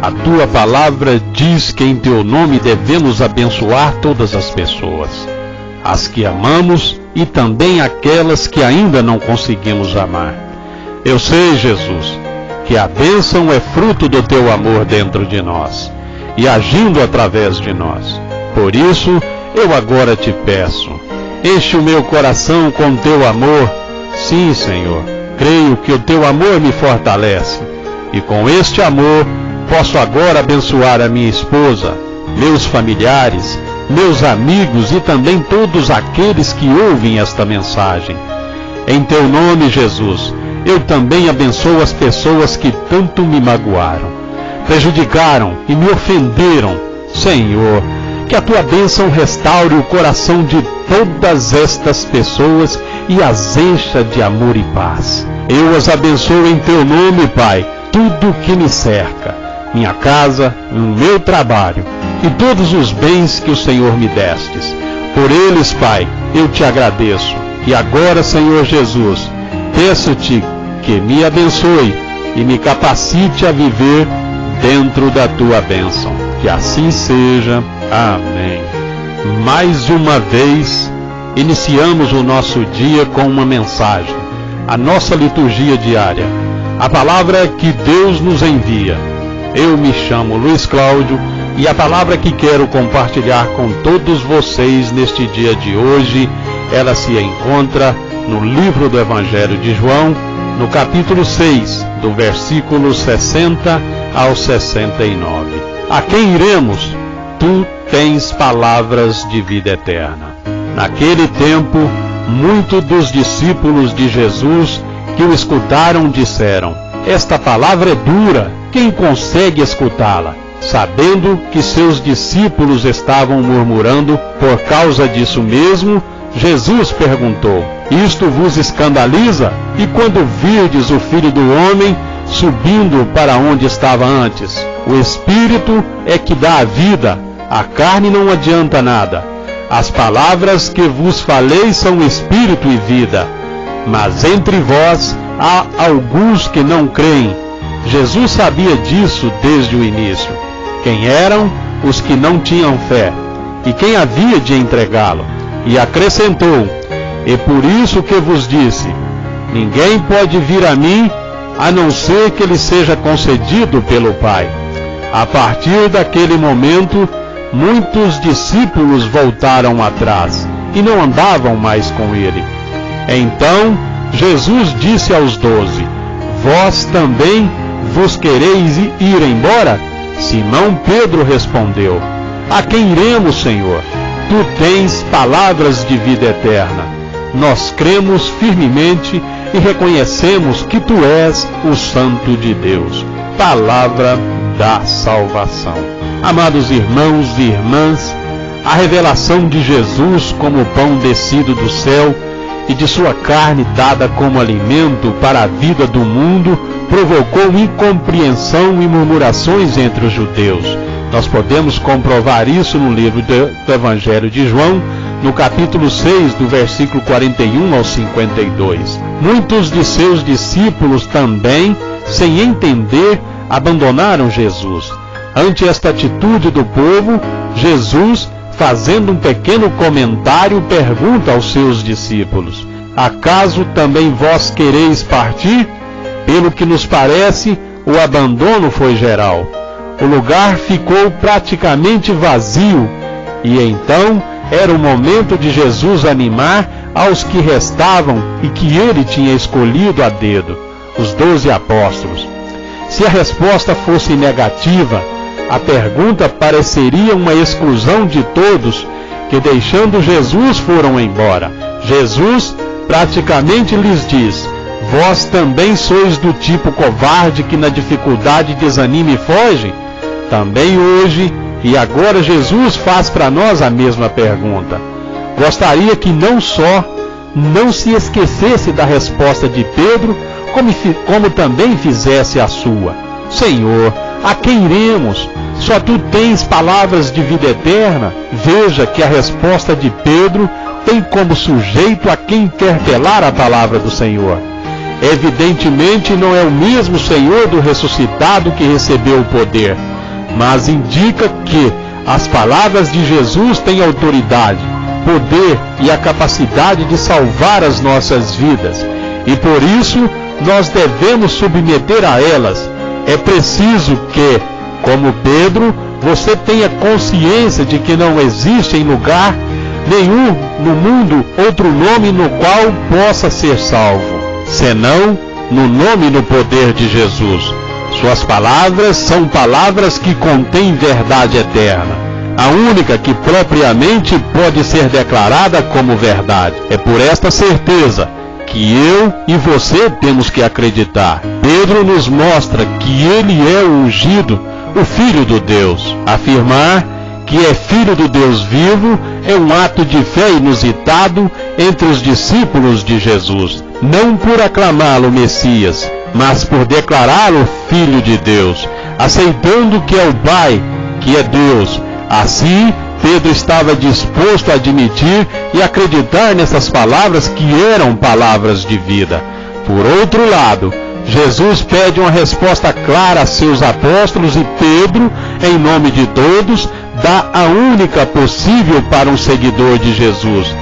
A tua palavra diz que em teu nome devemos abençoar todas as pessoas, as que amamos e também aquelas que ainda não conseguimos amar. Eu sei, Jesus, que a bênção é fruto do teu amor dentro de nós e agindo através de nós. Por isso, eu agora te peço, enche o meu coração com teu amor. Sim, Senhor, creio que o teu amor me fortalece e com este amor posso agora abençoar a minha esposa, meus familiares, meus amigos e também todos aqueles que ouvem esta mensagem. Em teu nome, Jesus, eu também abençoo as pessoas que tanto me magoaram, prejudicaram e me ofenderam. Senhor, que a tua bênção restaure o coração de todas estas pessoas e as encha de amor e paz. Eu as abençoo em teu nome, Pai, tudo que me cerca, minha casa, o meu trabalho e todos os bens que o Senhor me destes. Por eles, Pai, eu te agradeço. E agora, Senhor Jesus, peço-te que me abençoe e me capacite a viver dentro da tua bênção. Que assim seja. Amém. Mais uma vez, iniciamos o nosso dia com uma mensagem, a nossa liturgia diária, a palavra que Deus nos envia. Eu me chamo Luiz Cláudio e a palavra que quero compartilhar com todos vocês neste dia de hoje, ela se encontra no livro do Evangelho de João, no capítulo 6, do versículo 60 ao 69. A quem iremos? Tu tens palavras de vida eterna. Naquele tempo, muitos dos discípulos de Jesus que o escutaram disseram: esta palavra é dura, quem consegue escutá-la? Sabendo que seus discípulos estavam murmurando por causa disso mesmo, Jesus perguntou: isto vos escandaliza? E quando virdes o Filho do Homem subindo para onde estava antes? O Espírito é que dá a vida, a carne não adianta nada. As palavras que vos falei são espírito e vida, mas entre vós há alguns que não creem. Jesus sabia disso desde o início. Quem eram os que não tinham fé e quem havia de entregá-lo? E acrescentou: e por isso que vos disse, ninguém pode vir a mim a não ser que lhe seja concedido pelo Pai. A partir daquele momento, muitos discípulos voltaram atrás e não andavam mais com ele. Então Jesus disse aos 12: vós também vos quereis ir embora? Simão Pedro respondeu: a quem iremos, Senhor? Tu tens palavras de vida eterna. Nós cremos firmemente e reconhecemos que tu és o Santo de Deus. Palavra da salvação. Amados irmãos e irmãs, a revelação de Jesus como pão descido do céu e de sua carne dada como alimento para a vida do mundo provocou incompreensão e murmurações entre os judeus. Nós podemos comprovar isso no livro do Evangelho de João, no capítulo 6, do versículo 41 ao 52. Muitos de seus discípulos também, sem entender, abandonaram Jesus. Ante esta atitude do povo, Jesus, fazendo um pequeno comentário, pergunta aos seus discípulos: acaso também vós quereis partir? Pelo que nos parece, o abandono foi geral. O lugar ficou praticamente vazio, e então era o momento de Jesus animar aos que restavam e que ele tinha escolhido a dedo, os 12 apóstolos. Se a resposta fosse negativa, a pergunta pareceria uma exclusão de todos que, deixando Jesus, foram embora. Jesus praticamente lhes diz: vós também sois do tipo covarde que na dificuldade desanima e foge? Também hoje e agora Jesus faz para nós a mesma pergunta. Gostaria que não só não se esquecesse da resposta de Pedro, como também fizesse a sua: Senhor, a quem iremos? Só tu tens palavras de vida eterna. Veja que a resposta de Pedro tem como sujeito a quem quer pelar a palavra do Senhor. Evidentemente não é o mesmo Senhor do ressuscitado que recebeu o poder. mas indica que as palavras de Jesus têm autoridade, poder e a capacidade de salvar as nossas vidas, e por isso nós devemos submeter a elas. É preciso que, como Pedro, você tenha consciência de que não existe em lugar nenhum no mundo outro nome no qual possa ser salvo, senão no nome e no poder de Jesus. Suas palavras são palavras que contêm verdade eterna, a única que propriamente pode ser declarada como verdade. É por esta certeza que eu e você temos que acreditar. Pedro nos mostra que ele é o ungido, o Filho do Deus. Afirmar que é Filho do Deus vivo é um ato de fé inusitado entre os discípulos de Jesus, não por aclamá-lo Messias, mas por declará-lo Filho de Deus, aceitando que é o Pai, que é Deus. Assim, Pedro estava disposto a admitir e acreditar nessas palavras que eram palavras de vida. Por outro lado, Jesus pede uma resposta clara a seus apóstolos e Pedro, em nome de todos, dá a única possível para um seguidor de Jesus.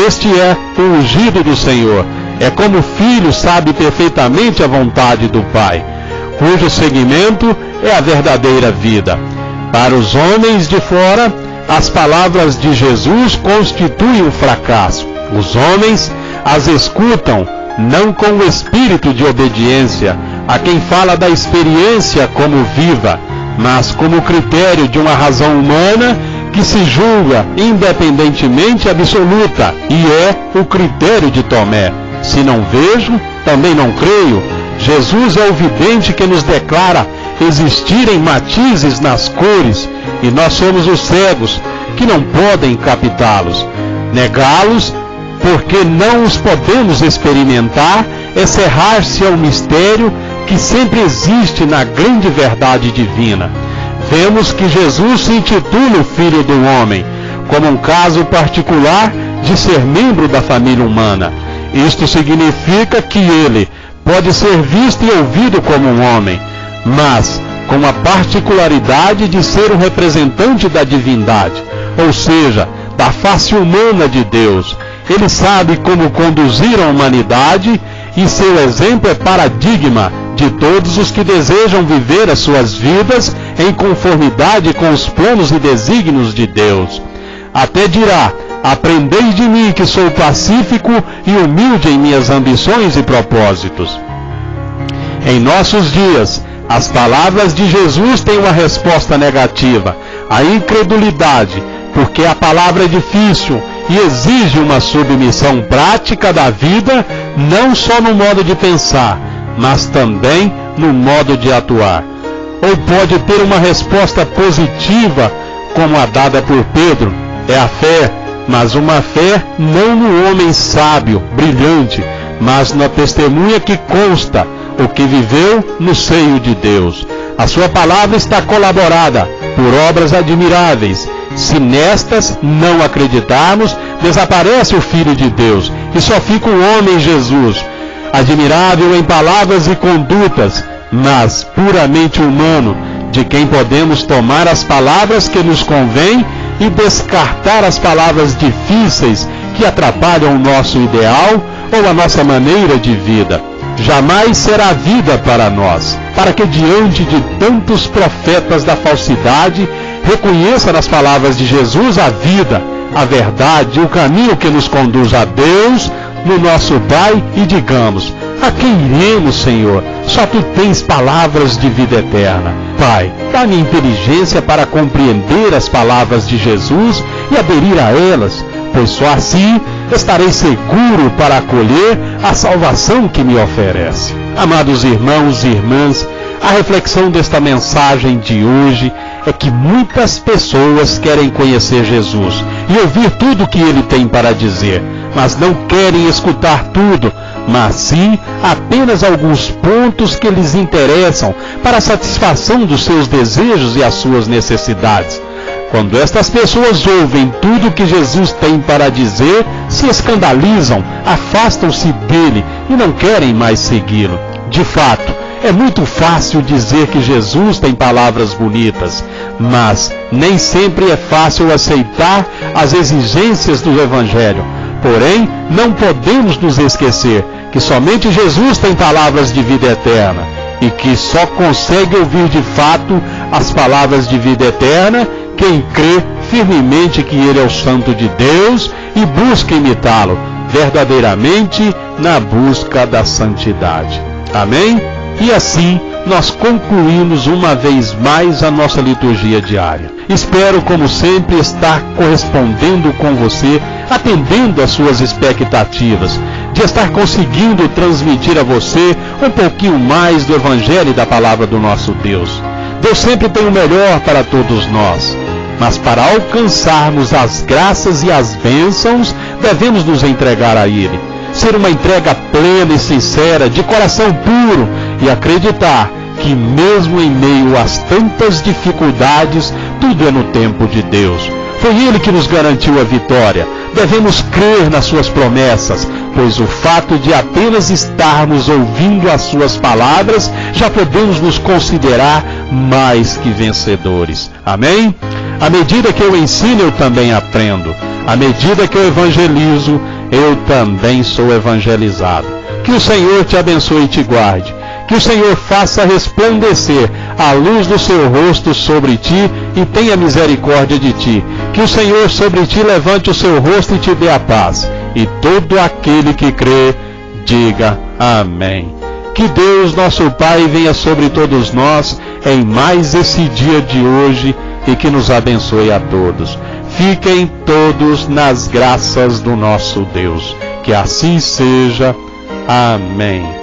Este é o ungido do Senhor. É como o Filho sabe perfeitamente a vontade do Pai, cujo seguimento é a verdadeira vida. Para os homens de fora, as palavras de Jesus constituem um fracasso. Os homens as escutam não com o espírito de obediência a quem fala da experiência como viva, mas como critério de uma razão humana que se julga independentemente absoluta, e é o critério de Tomé. Se não vejo, também não creio. Jesus é o vidente que nos declara existirem matizes nas cores, e nós somos os cegos que não podem captá-los. Negá-los, porque não os podemos experimentar, é cerrar-se ao mistério que sempre existe na grande verdade divina. Vemos que Jesus se intitula o Filho do Homem, como um caso particular de ser membro da família humana. Isto significa que ele pode ser visto e ouvido como um homem, mas com a particularidade de ser um representante da divindade, ou seja, da face humana de Deus. Ele sabe como conduzir a humanidade e seu exemplo é paradigma de todos os que desejam viver as suas vidas em conformidade com os planos e desígnios de Deus. Até dirá: aprendei de mim que sou pacífico e humilde em minhas ambições e propósitos. Em nossos dias, as palavras de Jesus têm uma resposta negativa, a incredulidade, porque a palavra é difícil e exige uma submissão prática da vida, não só no modo de pensar, mas também no modo de atuar. Ou pode ter uma resposta positiva, como a dada por Pedro, é a fé, mas uma fé não no homem sábio, brilhante, mas na testemunha que consta o que viveu no seio de Deus. A sua palavra está colaborada por obras admiráveis. Se nestas não acreditarmos, desaparece o Filho de Deus e só fica o homem Jesus, admirável em palavras e condutas, mas puramente humano, de quem podemos tomar as palavras que nos convêm e descartar as palavras difíceis que atrapalham o nosso ideal ou a nossa maneira de vida. Jamais será vida para nós, para que diante de tantos profetas da falsidade, reconheça nas palavras de Jesus a vida, a verdade, o caminho que nos conduz a Deus, no nosso Pai, e digamos: a quem iremos, Senhor? Só Tu tens palavras de vida eterna. Pai, dá-me inteligência para compreender as palavras de Jesus e aderir a elas, pois só assim estarei seguro para acolher a salvação que me oferece. Amados irmãos e irmãs, a reflexão desta mensagem de hoje é que muitas pessoas querem conhecer Jesus e ouvir tudo o que Ele tem para dizer, mas não querem escutar tudo, mas sim apenas alguns pontos que lhes interessam para a satisfação dos seus desejos e as suas necessidades. Quando estas pessoas ouvem tudo o que Jesus tem para dizer, se escandalizam, afastam-se dele e não querem mais segui-lo. De fato, É muito fácil dizer que Jesus tem palavras bonitas, mas nem sempre é fácil aceitar as exigências do Evangelho. Porém, não podemos nos esquecer que somente Jesus tem palavras de vida eterna e que só consegue ouvir de fato as palavras de vida eterna quem crê firmemente que Ele é o Santo de Deus e busca imitá-lo verdadeiramente na busca da santidade. Amém? E assim nós concluímos uma vez mais a nossa liturgia diária. Espero, como sempre, estar correspondendo com você, atendendo às suas expectativas, de estar conseguindo transmitir a você um pouquinho mais do Evangelho e da Palavra do nosso Deus. Deus sempre tem o melhor para todos nós, mas para alcançarmos as graças e as bênçãos, devemos nos entregar a Ele. Ser uma entrega plena e sincera, de coração puro, e acreditar que mesmo em meio às tantas dificuldades, tudo é no tempo de Deus. Foi Ele que nos garantiu a vitória. Devemos crer nas suas promessas, pois o fato de apenas estarmos ouvindo as suas palavras, já podemos nos considerar mais que vencedores. Amém? À medida que eu ensino, eu também aprendo. À medida que eu evangelizo, eu também sou evangelizado. Que o Senhor te abençoe e te guarde. Que o Senhor faça resplandecer a luz do seu rosto sobre ti e tenha misericórdia de ti. Que o Senhor sobre ti levante o seu rosto e te dê a paz. E todo aquele que crê, diga amém. Que Deus, nosso Pai, venha sobre todos nós em mais esse dia de hoje e que nos abençoe a todos. Fiquem todos nas graças do nosso Deus. Que assim seja. Amém.